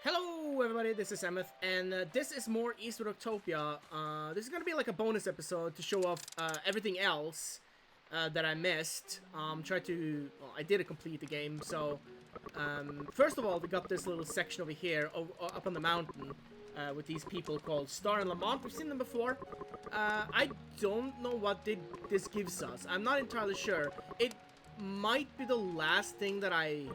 Hello everybody, this is Emmeth, and this is more Eastward Octopia. This is gonna be like a bonus episode to show off everything else that I missed. Well, I did complete the game, so first of all, we got this little section over here, up on the mountain, with these people called Star and Lamont. We've seen them before. I don't know what this gives us. I'm not entirely sure. It might be the last thing that I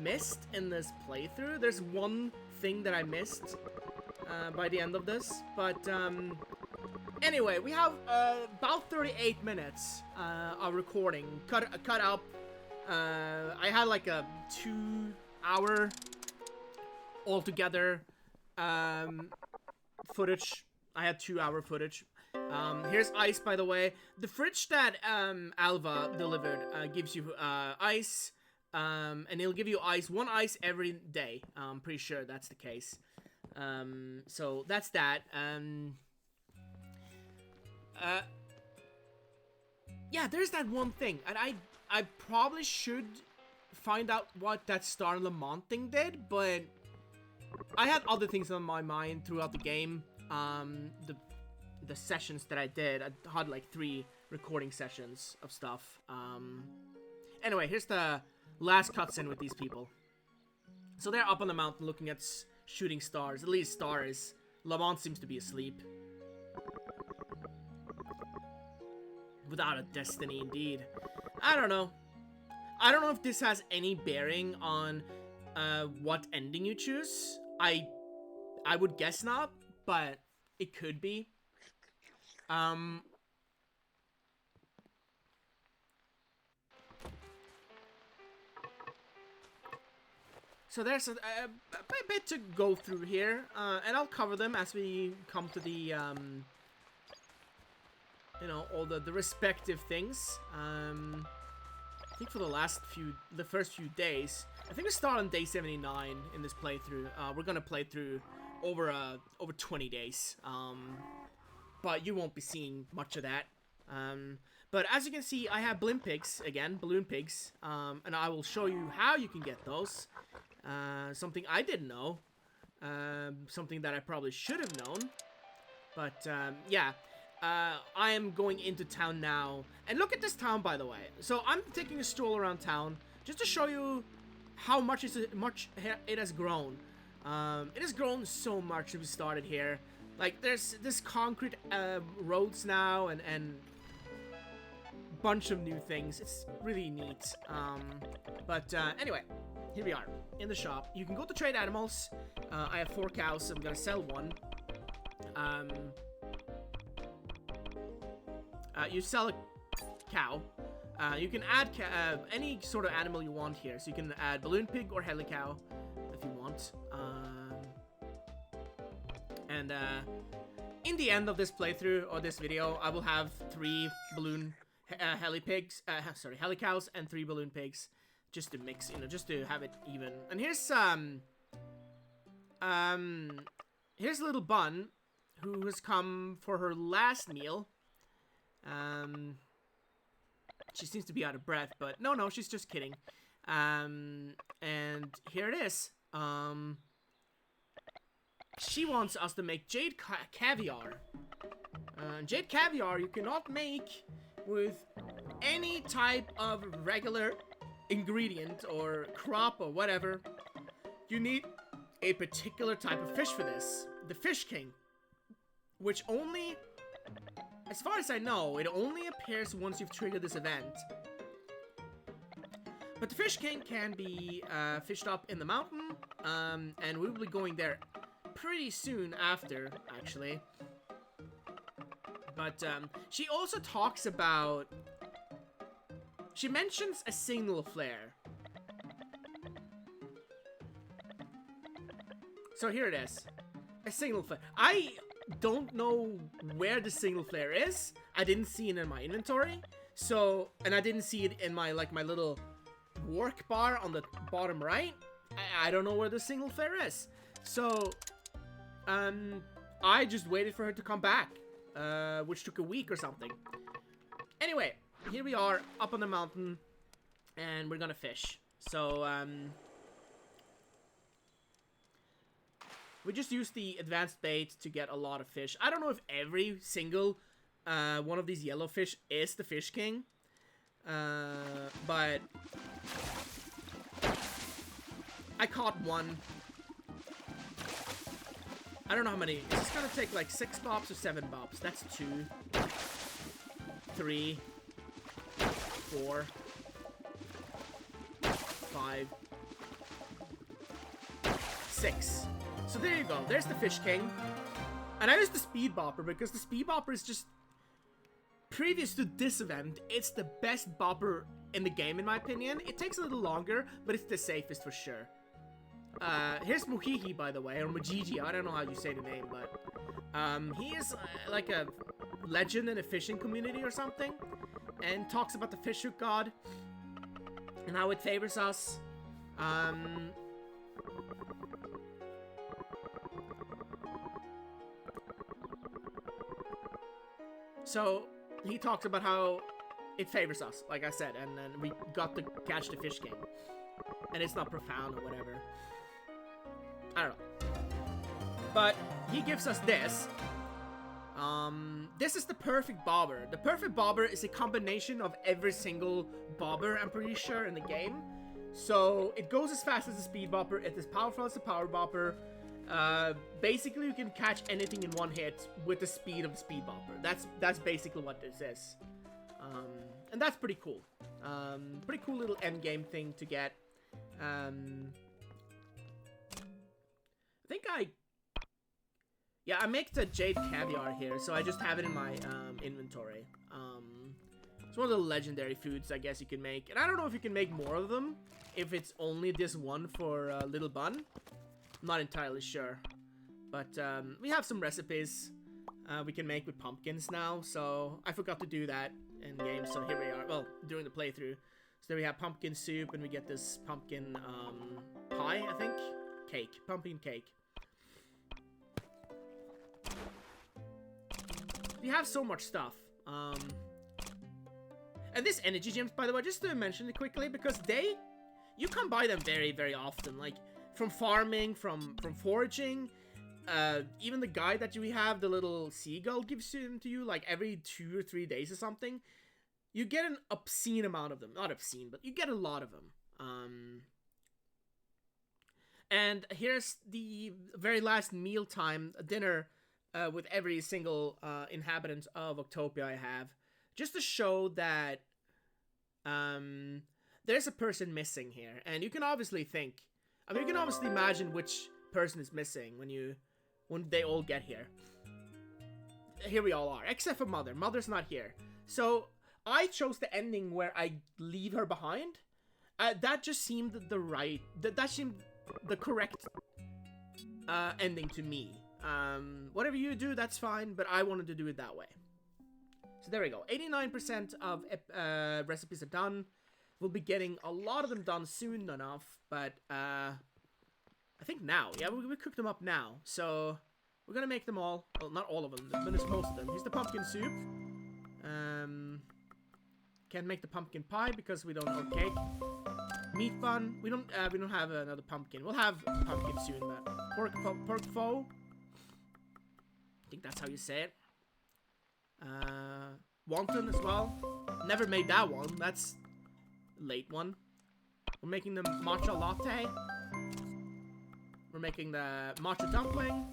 missed in this playthrough. There's one thing that I missed by the end of this, but anyway, we have about 38 minutes of recording cut up. I had like a 2-hour altogether footage. I had 2-hour footage. Here's ice, by the way. The fridge that Alva delivered gives you ice. And it'll give you one ice every day. I'm pretty sure that's the case. So that's that. Yeah, there's that one thing, and I probably should find out what that Star Lamont thing did, but I had other things on my mind throughout the game. The sessions that I did, I had like 3 recording sessions of stuff. Anyway, here's the last cutscene with these people. So they're up on the mountain looking at shooting stars. At least Star is. Lamont seems to be asleep. Without a destiny, indeed. I don't know. I don't know if this has any bearing on what ending you choose. I would guess not, but it could be. So there's a bit to go through here, and I'll cover them as we come to the, you know, all the respective things. I think for the first few days, I think we start on day 79 in this playthrough. We're gonna play through over 20 days, but you won't be seeing much of that. But as you can see, I have balloon pigs, and I will show you how you can get those. Something I didn't know, something that I probably should have known, but yeah, I am going into town now, and look at this town, by the way. So I'm taking a stroll around town just to show you how much it has grown. It has grown so much since we started here. Like, there's this concrete roads now, and bunch of new things. It's really neat. But anyway, here we are in the shop. You can go to trade animals. I have 4 cows, so I'm gonna sell one. You sell a cow. You can add any sort of animal you want here. So you can add balloon pig or heli cow if you want. And in the end of this playthrough or this video, I will have 3 balloon heli cows and 3 balloon pigs, just to mix, you know, just to have it even. And here's little Bun, who has come for her last meal. She seems to be out of breath, but no, she's just kidding. And here it is. She wants us to make jade caviar. Jade caviar you cannot make with any type of regular ingredient or crop or whatever. You need a particular type of fish for this. The Fish King. Which only, as far as I know, it only appears once you've triggered this event. But the Fish King can be fished up in the mountain, and we will be going there pretty soon after, actually. But she also talks about, she mentions a signal flare. So here it is, a signal flare. I don't know where the signal flare is. I didn't see it in my inventory. So, and I didn't see it in my little work bar on the bottom right. I don't know where the signal flare is. So, I just waited for her to come back, which took a week or something. Anyway, here we are up on the mountain, and we're gonna fish. So, We just use the advanced bait to get a lot of fish. I don't know if every single one of these yellow fish is the Fish King. But I caught one. I don't know how many. Is this gonna take like 6 bops or 7 bops? That's 2, 3, 4, 5, 6. So there you go. There's the Fish King. And I used the Speed Bopper because the Speed Bopper is just... Previous to this event, it's the best bopper in the game in my opinion. It takes a little longer, but it's the safest for sure. Here's Muhihi, by the way, or Mujiji, I don't know how you say the name, but he is like a legend in a fishing community or something, and talks about the fish hook god and how it favors us. So he talks about how it favors us, like I said, and then we got to catch the Fish King, and it's not profound or whatever. I don't know. But he gives us this. This is the perfect bobber. The perfect bobber is a combination of every single bobber, I'm pretty sure, in the game. So it goes as fast as a speed bopper, it's as powerful as a power bopper. Basically you can catch anything in one hit with the speed of the speed bopper. That's basically what this is. And that's pretty cool. Pretty cool little end game thing to get. I think I make the jade caviar here, so I just have it in my inventory. It's one of the legendary foods I guess you can make, and I don't know if you can make more of them if it's only this one for Little Bun. I'm not entirely sure, but we have some recipes we can make with pumpkins now, so I forgot to do that in game, so here we are, well, during the playthrough. So there we have pumpkin soup, and we get this pumpkin pie, I think? Cake. Pumpkin cake. We have so much stuff. And this energy gems, by the way, just to mention it quickly, because you come by them very, very often. Like, from farming, from foraging, even the guide that we have, the little seagull gives them to you, like, every 2 or 3 days or something. You get an obscene amount of them. Not obscene, but you get a lot of them. And here's the very last mealtime dinner with every single inhabitant of Octopia I have. Just to show that there's a person missing here. And you can obviously think, I mean, you can obviously imagine which person is missing when they all get here. Here we all are, except for Mother. Mother's not here. So I chose the ending where I leave her behind. That just seemed that seemed the correct ending to me. Whatever you do, that's fine, but I wanted to do it that way. So there we go. 89% of recipes are done. We'll be getting a lot of them done soon enough, but I think now. Yeah, we cooked them up now. So we're gonna make them all. Well, not all of them, but there's most of them. Here's the pumpkin soup. Can't make the pumpkin pie because we don't have cake. Meat bun. We don't have another pumpkin. We'll have pumpkin soon, but pork pho. I think that's how you say it. Wonton as well. Never made that one. That's a late one. We're making the matcha latte. We're making the matcha dumpling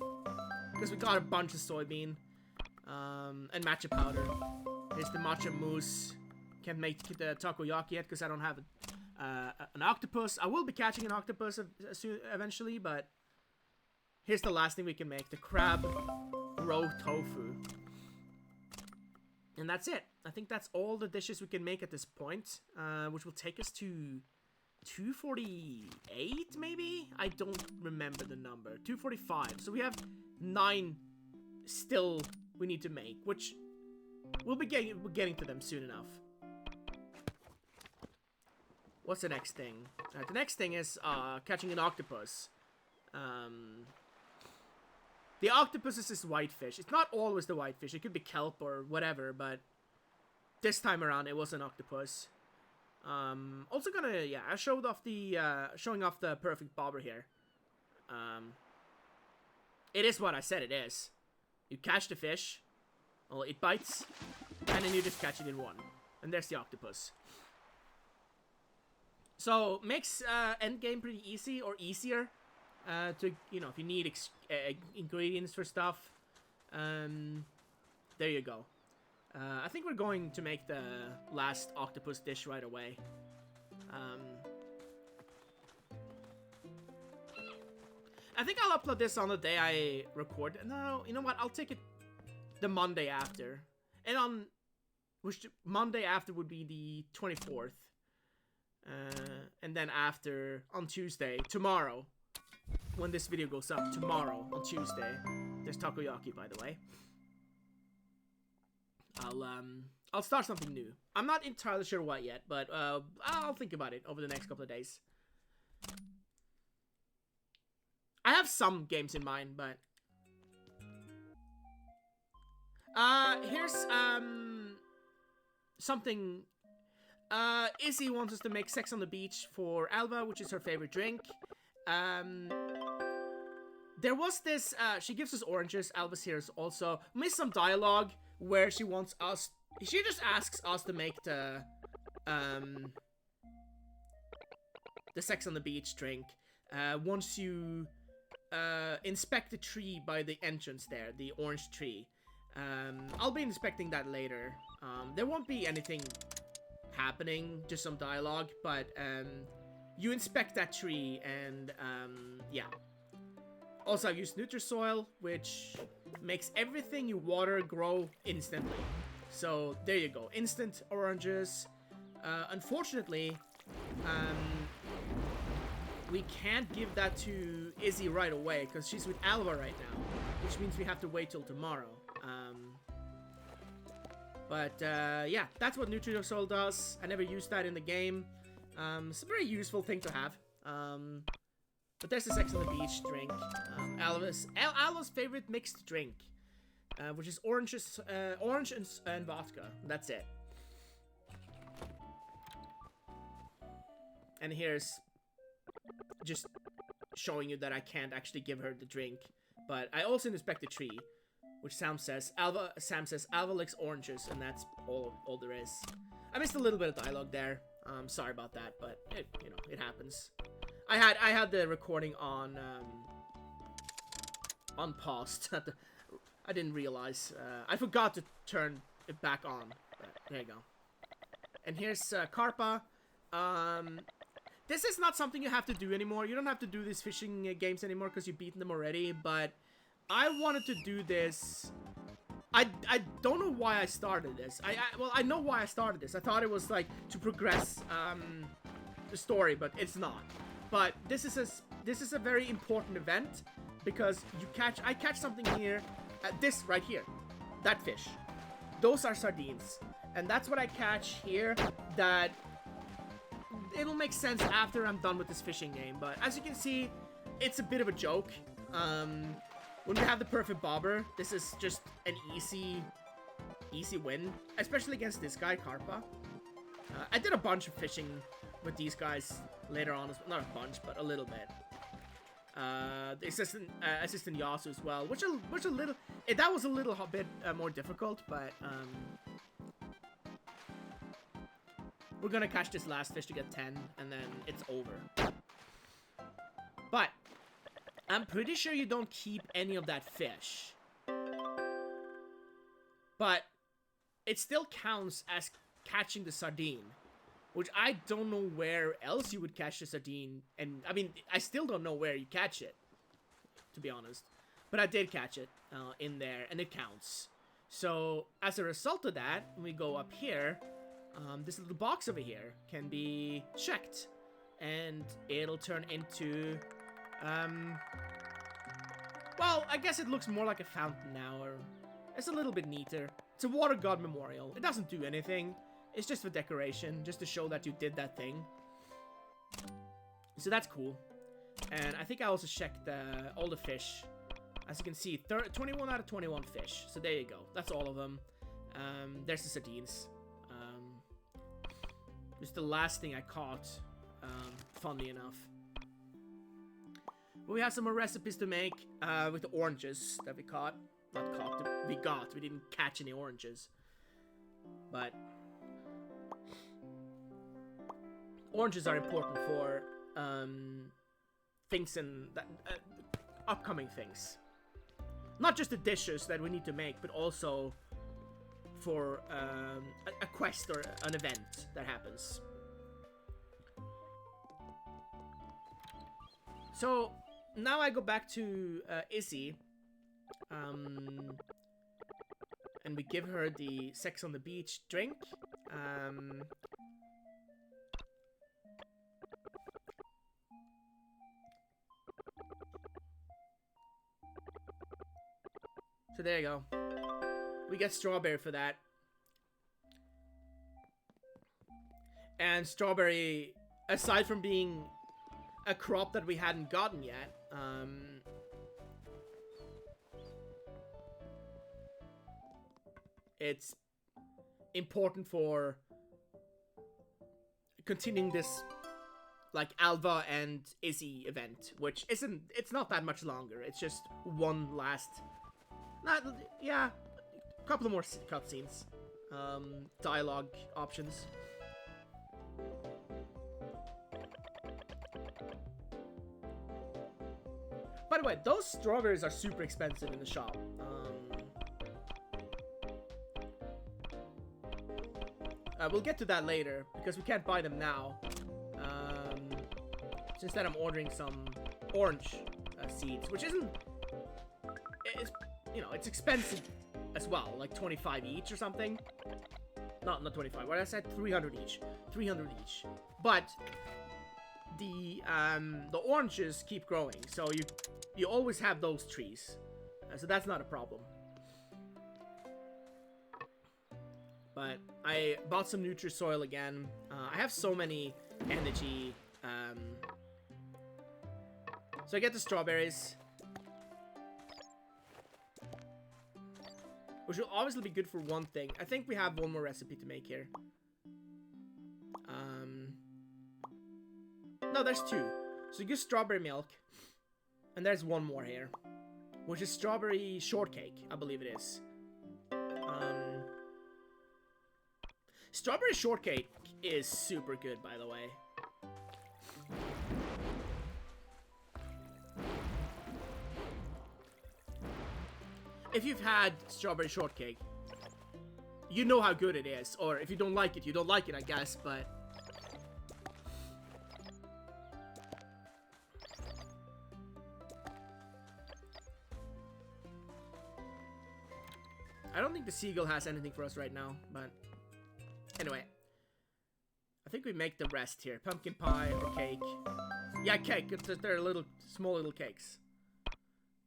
because we got a bunch of soybean and matcha powder. Here's the matcha mousse. Can't make the takoyaki yet because I don't have an octopus. I will be catching an octopus soon, eventually, but here's the last thing we can make: the crab roe tofu. And that's it. I think that's all the dishes we can make at this point, which will take us to 248, maybe? I don't remember the number. 245. So we have 9 still we need to make, which we're getting to them soon enough. What's the next thing? The next thing is catching an octopus. The octopus is this whitefish. It's not always the whitefish. It could be kelp or whatever, but this time around it was an octopus. Also gonna, yeah, I showed off the showing off the perfect bobber here. It is what I said it is. You catch the fish, well, it bites, and then you just catch it in one. And there's the octopus. So, makes endgame pretty easy, or easier, to, you know, if you need ingredients for stuff. There you go. I think we're going to make the last octopus dish right away. I think I'll upload this on the day I record. No, you know what? I'll take it the Monday after. And on... which Monday after would be the 24th. And then after, on Tuesday, tomorrow, when this video goes up, tomorrow, on Tuesday, there's takoyaki, by the way. I'll start something new. I'm not entirely sure what yet, but I'll think about it over the next couple of days. I have some games in mind, but here's something. Izzy wants us to make Sex on the Beach for Alva, which is her favorite drink. There was this, she gives us oranges, Alva's here also. Missed some dialogue where she wants us, she just asks us to make the Sex on the Beach drink. Once you inspect the tree by the entrance there, the orange tree. I'll be inspecting that later. There won't be anything happening, just some dialogue, but you inspect that tree and yeah. Also, I've used Nutrisoil, which makes everything you water grow instantly. So there you go, instant oranges. Unfortunately, we can't give that to Izzy right away because she's with Alva right now, which means we have to wait till tomorrow. Yeah, that's what Nutrisoil does. I never used that in the game. It's a very useful thing to have. But there's the Sex on the Beach drink. Alva's favorite mixed drink, which is orange and vodka. That's it. And here's just showing you that I can't actually give her the drink, but I also inspect the tree, which Sam says Alva likes oranges, and that's all there is. I missed a little bit of dialogue there. Sorry about that, but it happens. I had the recording on paused. I didn't realize. I forgot to turn it back on. But there you go. And here's Karpa. This is not something you have to do anymore. You don't have to do these fishing games anymore because you've beaten them already. But I wanted to do this. I don't know why I started this. Well, I know why I started this. I thought it was like to progress the story, but it's not. But this is a very important event because I catch something here, this right here, that fish. Those are sardines, and that's what I catch here. That it'll make sense after I'm done with this fishing game. But as you can see, it's a bit of a joke. When we have the perfect bobber, this is just an easy win, especially against this guy, Karpa. I did a bunch of fishing with these guys later on, not a bunch, but a little bit. The assistant Yasu as well, which a little, that was a little bit more difficult, but we're gonna catch this last fish to get 10, and then it's over. But I'm pretty sure you don't keep any of that fish. But it still counts as catching the sardine, which I don't know where else you would catch the sardine. And I mean, I still don't know where you catch it, to be honest. But I did catch it in there, and it counts. So as a result of that, when we go up here, this little box over here can be checked, and it'll turn into well, I guess it looks more like a fountain now, or it's a little bit neater. It's a water god memorial. It doesn't do anything. It's just for decoration, just to show that you did that thing. So that's cool. And I think I also checked all the fish. As you can see, 21 out of 21 fish. So there you go. That's all of them. There's the sardines. Just the last thing I caught, funny enough. We have some more recipes to make with the oranges that we caught. Not caught, we got. We didn't catch any oranges. But oranges are important for things in that upcoming things. Not just the dishes that we need to make, but also for a quest or an event that happens. So now I go back to Izzy, and we give her the sex on the beach drink. So there you go. We get strawberry for that. And strawberry, aside from being a crop that we hadn't gotten yet, it's important for continuing this, like, Alva and Izzy event, which isn't, it's not that much longer. It's just one last, yeah, a couple of more cutscenes, dialogue options. By the way, those strawberries are super expensive in the shop. We'll get to that later, because we can't buy them now. So instead I'm ordering some orange seeds, which isn't... It's, you know, it's expensive as well, like 25 each or something. Not 25, what I said, 300 each. 300 each. But the oranges keep growing, so you always have those trees. So that's not a problem. But I bought some Nutrisoil again. I have so many energy. So I get the strawberries, which will obviously be good for one thing. I think we have one more recipe to make here. No, there's two. So you get strawberry milk, and there's one more here, which is strawberry shortcake, I believe it is. Strawberry shortcake is super good, by the way. If you've had strawberry shortcake, you know how good it is. Or if you don't like it, you don't like it, I guess, but... I don't think the seagull has anything for us right now, but... Anyway, I think we make the rest here. Pumpkin pie or cake. Yeah, cake. They're small little cakes.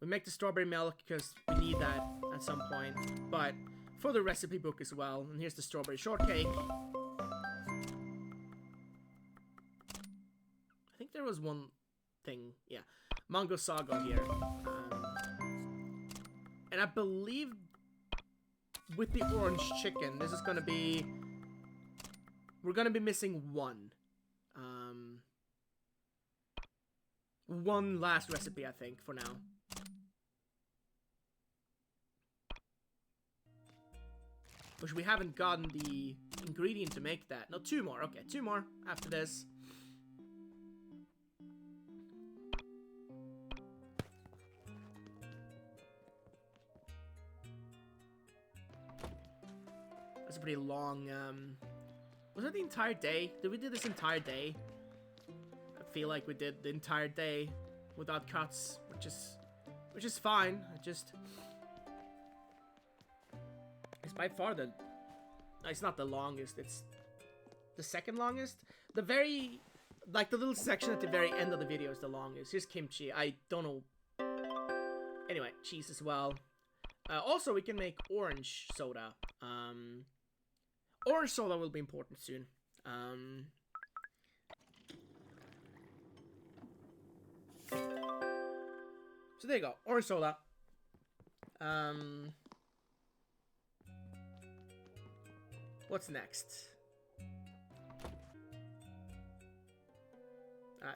We make the strawberry milk because we need that at some point. But for the recipe book as well. And here's the strawberry shortcake. I think there was one thing. Yeah, mango sago here. And I believe with the orange chicken, this is gonna be... We're gonna be missing one. One last recipe, I think, for now. Which we haven't gotten the ingredient to make that. No, two more. Okay, two more after this. That's a pretty long, was it the entire day? Did we do this entire day? I feel like we did the entire day without cuts, which is fine. It's by far the... It's not the longest, it's the second longest. The very... Like, the little section at the very end of the video is the longest. Here's kimchi. I don't know... Anyway, cheese as well. Also, we can make orange soda. Orange soda will be important soon. So there you go. Orange soda. What's next?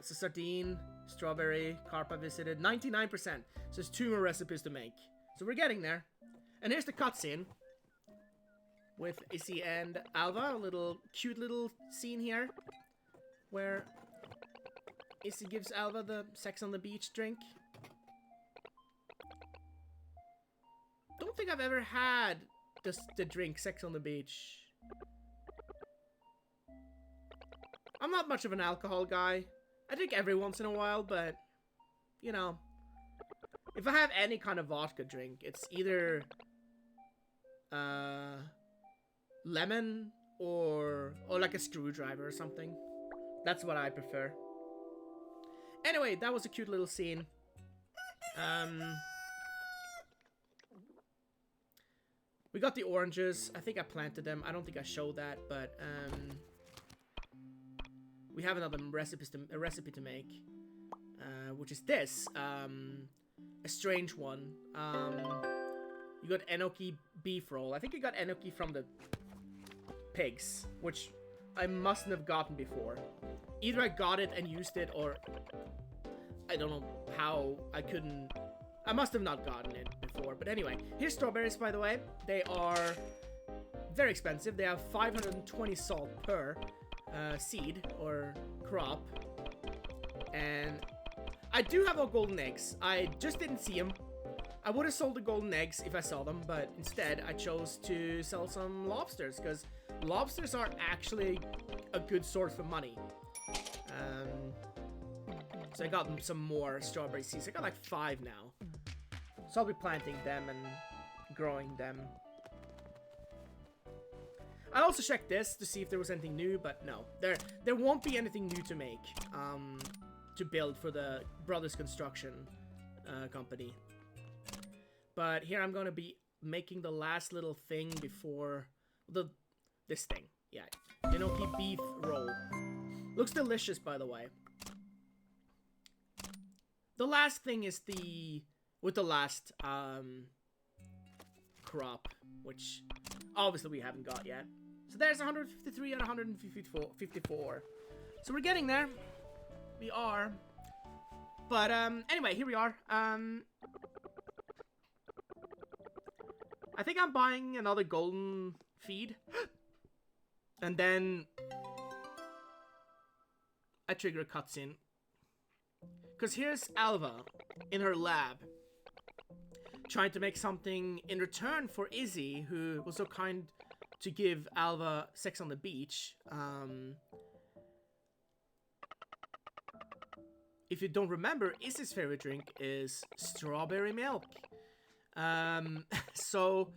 So sardine, Strawberry carp I visited. 99%. So there's 2 more recipes to make. So we're getting there. And here's the cutscene. With Izzy and Alva. A little cute little scene here. Where Izzy gives Alva the sex on the beach drink. Don't think I've ever had the drink sex on the beach. I'm not much of an alcohol guy. I drink every once in a while, but you know, if I have any kind of vodka drink, it's either lemon or like a screwdriver or something. That's what I prefer. Anyway, that was a cute little scene. We got the oranges. I think I planted them. I don't think I showed that, but we have another recipe to make, which is this. A strange one. You got enoki beef roll. I think you got enoki from the pigs, which I mustn't have gotten before. Either I got it and used it, or I don't know how I couldn't. I must have not gotten it before. But anyway, here's strawberries, by the way. They are very expensive. They have 520 salt per seed or crop. And I do have all golden eggs. I just didn't see them. I would have sold the golden eggs if I saw them, but instead I chose to sell some lobsters, because lobsters are actually a good source of money. So I got some more strawberry seeds. I got like 5 now. So I'll be planting them and growing them. I also checked this to see if there was anything new, but no. There won't be anything new to make, to build for the Brothers Construction company. But here I'm going to be making the last little thing before this thing. Yeah, enoki beef roll. Looks delicious, by the way. The last thing is with the last crop, which obviously we haven't got yet. So there's 153 and 154. So we're getting there. We are. But anyway, here we are. I think I'm buying another golden feed. And then I trigger a cutscene. Because here's Alva in her lab, trying to make something in return for Izzy, who was so kind to give Alva sex on the beach. If you don't remember, Izzy's favorite drink is strawberry milk. So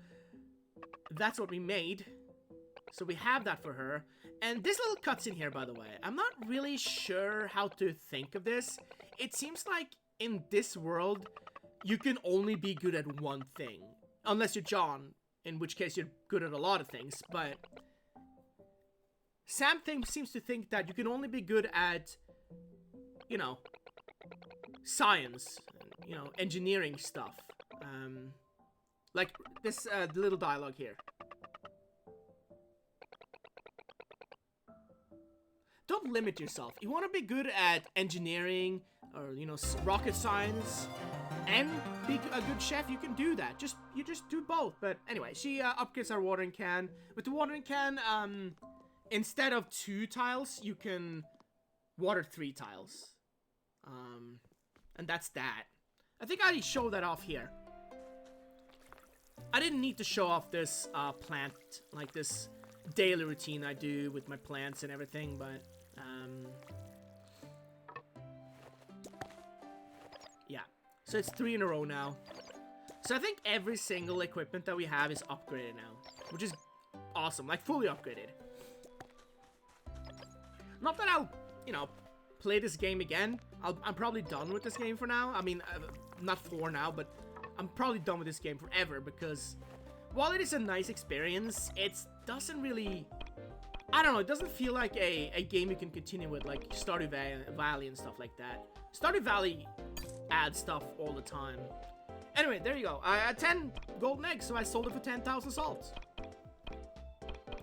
that's what we made. So we have that for her. And this little cutscene here, by the way, I'm not really sure how to think of this. It seems like in this world, you can only be good at one thing. Unless you're John, in which case you're good at a lot of things. But Sam seems to think that you can only be good at, you know, science, you know, engineering stuff. Like this little dialogue here. Don't limit yourself. You want to be good at engineering or, you know, rocket science and be a good chef, you can do that. You just do both. But anyway, she upgrades our watering can. With the watering can, instead of 2 tiles, you can water 3 tiles. And that's that. I think I showed that off here. I didn't need to show off this plant, like this daily routine I do with my plants and everything, but yeah. So it's 3 in a row now. So I think every single equipment that we have is upgraded now, which is awesome, like fully upgraded. Not that I'll, you know, play this game again. I'm probably done with this game for now. I mean, not for now, but I'm probably done with this game forever, because while it is a nice experience, it doesn't really, I don't know, it doesn't feel like a game you can continue with, like Stardew Valley and stuff like that. Stardew Valley adds stuff all the time. Anyway, there you go. I had 10 golden eggs, so I sold it for 10,000 salt.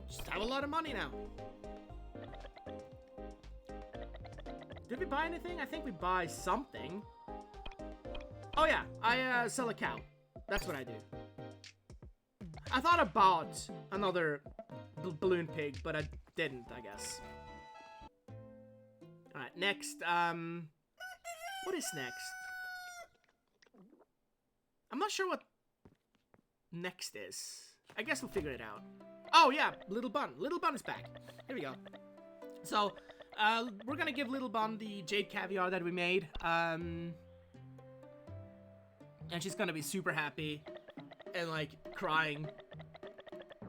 Just have a lot of money now. Did we buy anything? I think we buy something. Oh yeah, I sell a cow. That's what I do. I thought I bought another balloon pig, but I didn't, I guess. Alright, next, what is next? I'm not sure what next is. I guess we'll figure it out. Oh yeah, Little Bun. Little Bun is back. Here we go. So, we're gonna give Little Bun the jade caviar that we made. And she's gonna be super happy and like crying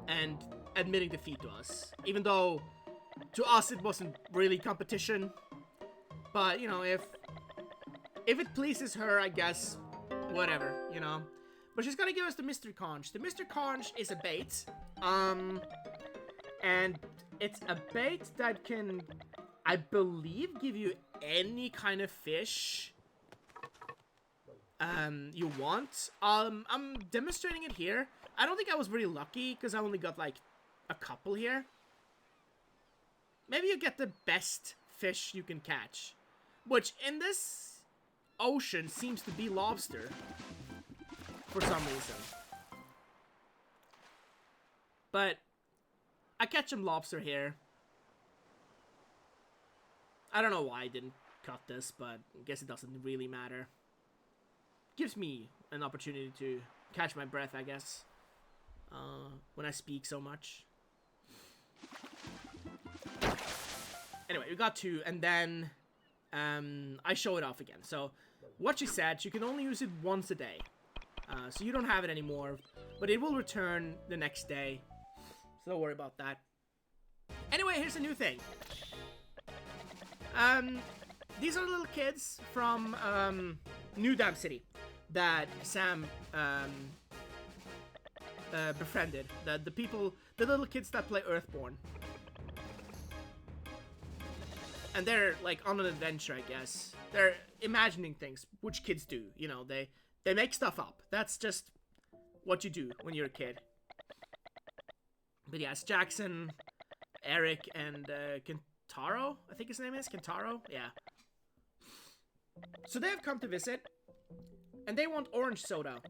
and admitting defeat to us. Even though to us it wasn't really competition. But, you know, if it pleases her, I guess, whatever, you know. But she's gonna give us the mystery conch. The mystery conch is a bait. And it's a bait that can, I believe, give you any kind of fish you want. I'm demonstrating it here. I don't think I was really lucky because I only got like a couple here. Maybe you get the best fish you can catch, which in this ocean seems to be lobster for some reason. But I catch some lobster here. I don't know why I didn't cut this, but I guess it doesn't really matter. Gives me an opportunity to catch my breath, I guess, when I speak so much. Anyway, we got two, and then I show it off again. So what she said, you can only use it once a day. So you don't have it anymore, but it will return the next day. So don't worry about that. Anyway, here's a new thing. These are little kids from New Dam City that Sam befriended. The little kids that play Earthborn. And they're like on an adventure, I guess. They're imagining things, which kids do. You know, they make stuff up. That's just what you do when you're a kid. But yes, Jackson, Eric, and Kentaro, I think his name is Kentaro. Yeah. So they have come to visit, and they want orange soda.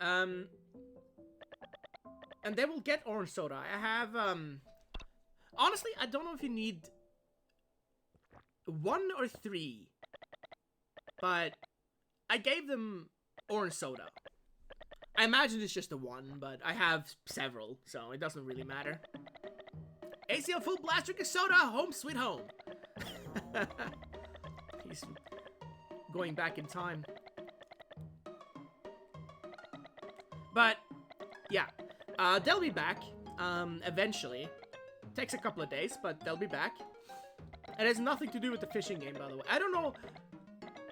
And they will get orange soda. I have honestly, I don't know if you need 1 or 3, but I gave them orange soda. I imagine it's just the 1, but I have several, so it doesn't really matter. ACL full blast drink of soda, home sweet home. He's going back in time. But yeah, they'll be back eventually. Takes a couple of days, but they'll be back. It has nothing to do with the fishing game, by the way. I don't know.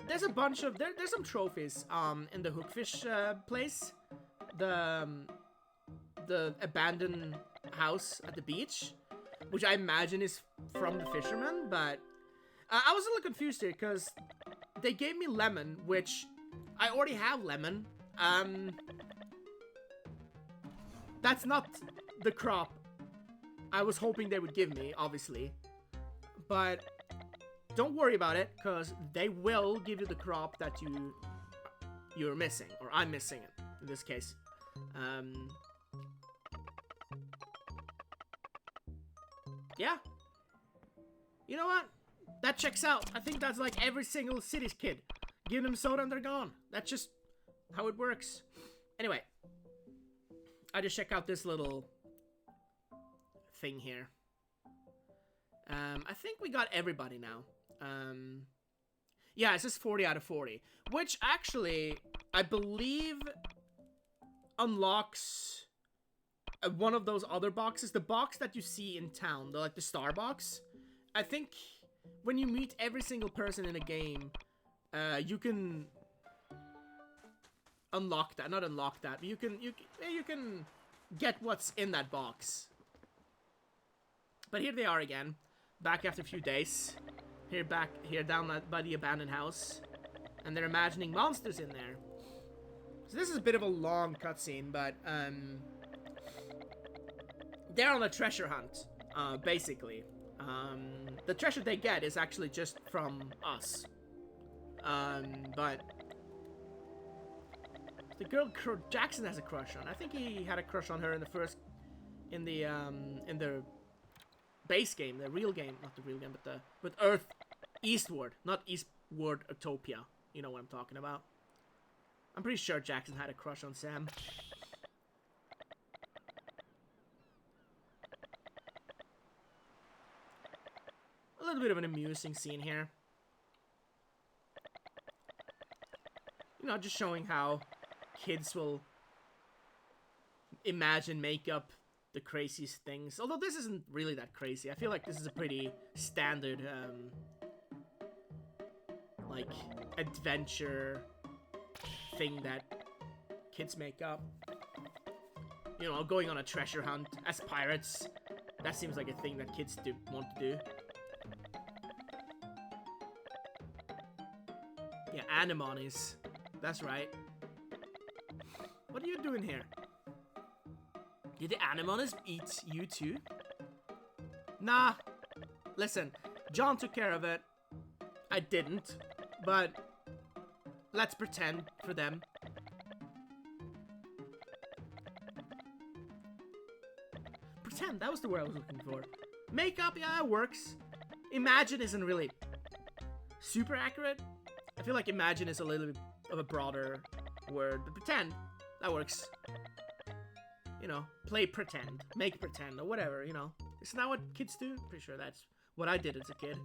There's a bunch of there's some trophies in the hookfish place, the abandoned house at the beach, which I imagine is from the fisherman. But I was a little confused here because they gave me lemon, which I already have lemon. That's not the crop I was hoping they would give me, obviously. But don't worry about it, because they will give you the crop that you're missing, or I'm missing it in this case. Yeah. You know what? That checks out. I think that's like every single city's kid. Give them soda and they're gone. That's just how it works. Anyway, I just check out this little thing here. I think we got everybody now. Yeah, it says 40 out of 40, which actually I believe unlocks one of those other boxes, the box that you see in town, like the star box. I think when you meet every single person in a game, you can unlock that, not unlock that, but you can get what's in that box. But here they are again, back after a few days. Back here down by the abandoned house, and they're imagining monsters in there. So this is a bit of a long cutscene, but they're on a treasure hunt, basically. The treasure they get is actually just from us. But the girl Jackson has a crush on. I think he had a crush on her in the base game, the real game, not the real game, but with Earth Eastward, not Eastward Octopia. You know what I'm talking about. I'm pretty sure Jackson had a crush on Sam. A little bit of an amusing scene here. You know, just showing how kids will make up the craziest things. Although this isn't really that crazy. I feel like this is a pretty standard, like, adventure thing that kids make up. You know, going on a treasure hunt as pirates. That seems like a thing that kids want to do. Yeah, anemones. That's right. What are you doing here? Did the anemones eat you too? Nah. Listen, John took care of it. I didn't. But let's pretend for them. Pretend, that was the word I was looking for. Makeup, yeah, it works. Imagine isn't really super accurate. I feel like imagine is a little bit of a broader word, but pretend, that works. You know, play pretend, make pretend, or whatever, you know. Isn't that what kids do? Pretty sure that's what I did as a kid.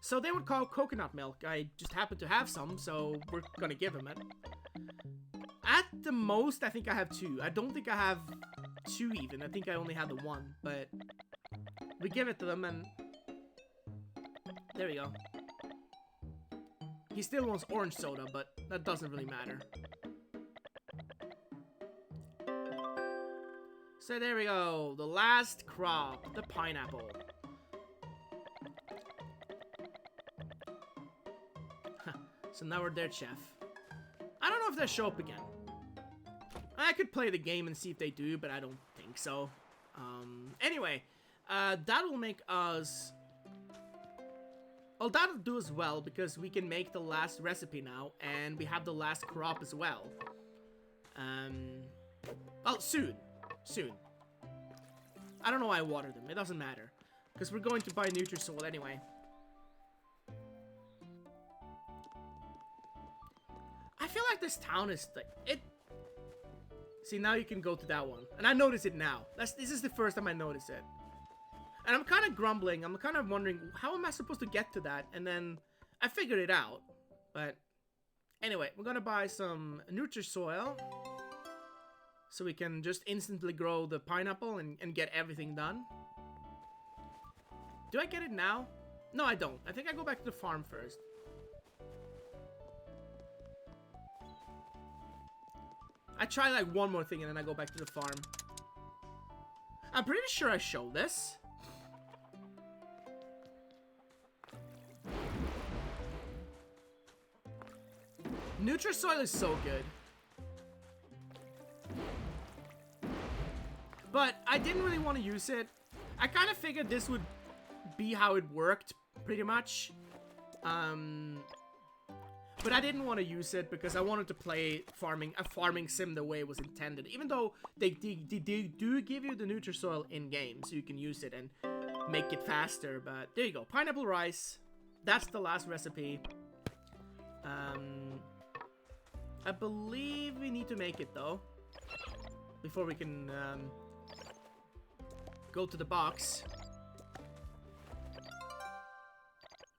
So they would call coconut milk. I just happened to have some, so we're gonna give him it. At the most, I think I have 2. I don't think I have 2 even. I think I only had the 1, but we give it to them and there we go. He still wants orange soda, but that doesn't really matter. So there we go. The last crop, the pineapple. So now we're their chef. I don't know if they'll show up again. I could play the game and see if they do, but I don't think so. Anyway, that will make us... Well, that'll do as well, because we can make the last recipe now, and we have the last crop as well. Well, soon. Soon. I don't know why I watered them. It doesn't matter. Because we're going to buy Nutrisol anyway. I feel like this town is... See, now you can go to that one. And I notice it now. This is the first time I notice it. And I'm kind of grumbling. I'm kind of wondering, how am I supposed to get to that? And then I figured it out. But anyway, we're going to buy some Nutrisoil. So we can just instantly grow the pineapple and get everything done. Do I get it now? No, I don't. I think I go back to the farm first. I try like one more thing and then I go back to the farm. I'm pretty sure I showed this. Nutrisoil is so good. But I didn't really want to use it. I kind of figured this would be how it worked, pretty much. But I didn't want to use it because I wanted to play a farming sim the way it was intended. Even though they do give you the Nutrisoil in-game, so you can use it and make it faster. But there you go, pineapple rice. That's the last recipe. I believe we need to make it though, before we can go to the box.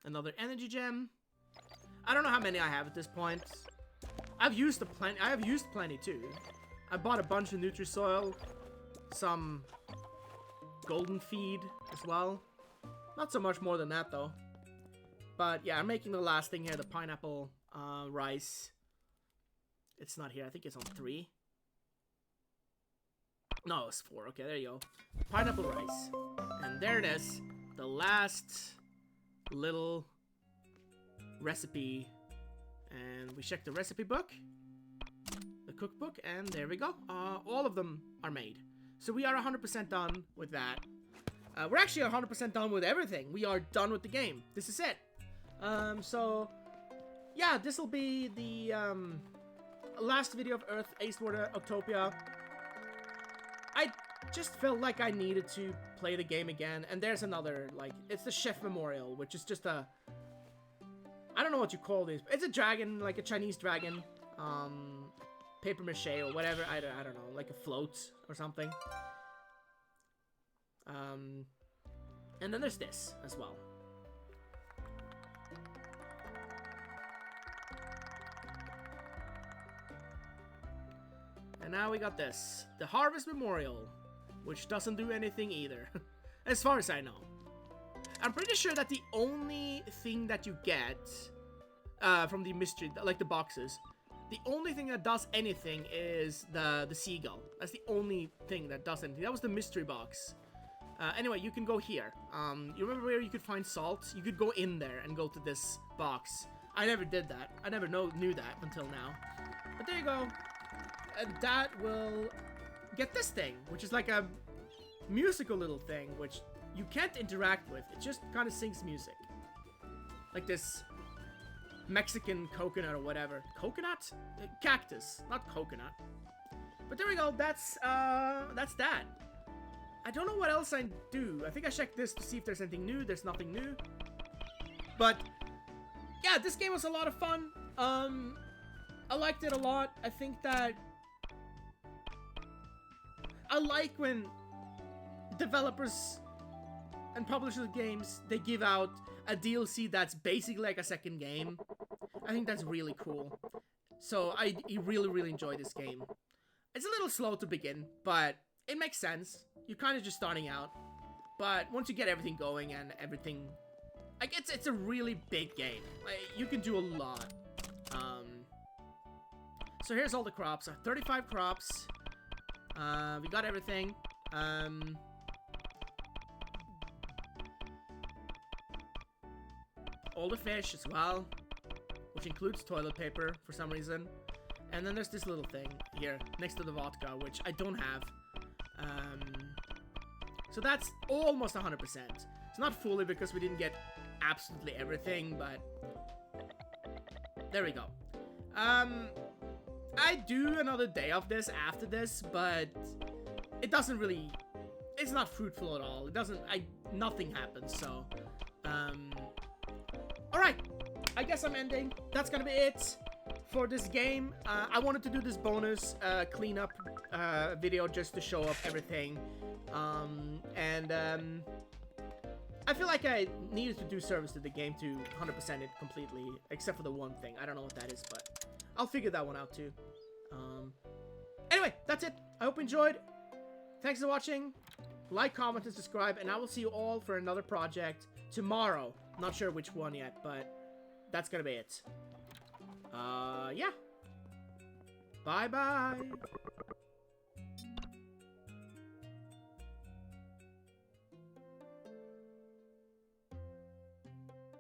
Another energy gem. I don't know how many I have at this point. I have used plenty too. I bought a bunch of Nutrisoil, some golden feed as well. Not so much more than that though. But yeah, I'm making the last thing here, the pineapple rice. It's not here. I think it's on 3. No, it's 4. Okay, there you go. Pineapple rice. And there it is. The last little recipe. And we check the recipe book. The cookbook. And there we go. All of them are made. So we are 100% done with that. We're actually 100% done with everything. We are done with the game. This is it. So, yeah, this will be the last video of Earth, Eastward, Octopia. I just felt like I needed to play the game again. And there's another, like, it's the Chef Memorial, which is just a... I don't know what you call this. It's a dragon, like a Chinese dragon. Paper mache or whatever. I don't know, like a float or something. And then there's this as well. And now we got this. The Harvest Memorial, which doesn't do anything either. As far as I know. I'm pretty sure that the only thing that you get from the mystery, like the boxes, the only thing that does anything is the seagull. That's the only thing that does anything. That was the mystery box. Anyway, you can go here. You remember where you could find salt? You could go in there and go to this box. I never did that. I never knew that until now. But there you go. That will get this thing, which is like a musical little thing, which you can't interact with. It just kind of sings music. Like this Mexican coconut or whatever. Coconut? Cactus, not coconut. But there we go. That's that. I don't know what else I do. I think I checked this to see if there's anything new. There's nothing new. But yeah, this game was a lot of fun. I liked it a lot. I think that I like when developers and publishers of games, they give out a DLC that's basically like a second game. I think that's really cool. So I really enjoy this game. It's a little slow to begin, but it makes sense. You're kind of just starting out. But once you get everything going and everything, like it's a really big game. Like, you can do a lot. So here's all the crops. 35 crops. We got everything. All the fish as well, which includes toilet paper for some reason. And then there's this little thing here next to the vodka, which I don't have. So that's almost 100%. It's not fully because we didn't get absolutely everything, but there we go. I do another day of this after this, but it doesn't really, it's not fruitful at all. It doesn't, nothing happens, so, alright, I guess I'm ending. That's gonna be it for this game. I wanted to do this bonus cleanup video just to show up everything, I feel like I needed to do service to the game to 100% it completely, except for the one thing. I don't know what that is, but I'll figure that one out too. Anyway, that's it. I hope you enjoyed. Thanks for watching. Like, comment, and subscribe, and I will see you all for another project tomorrow. Not sure which one yet, but that's gonna be it. Yeah. Bye-bye.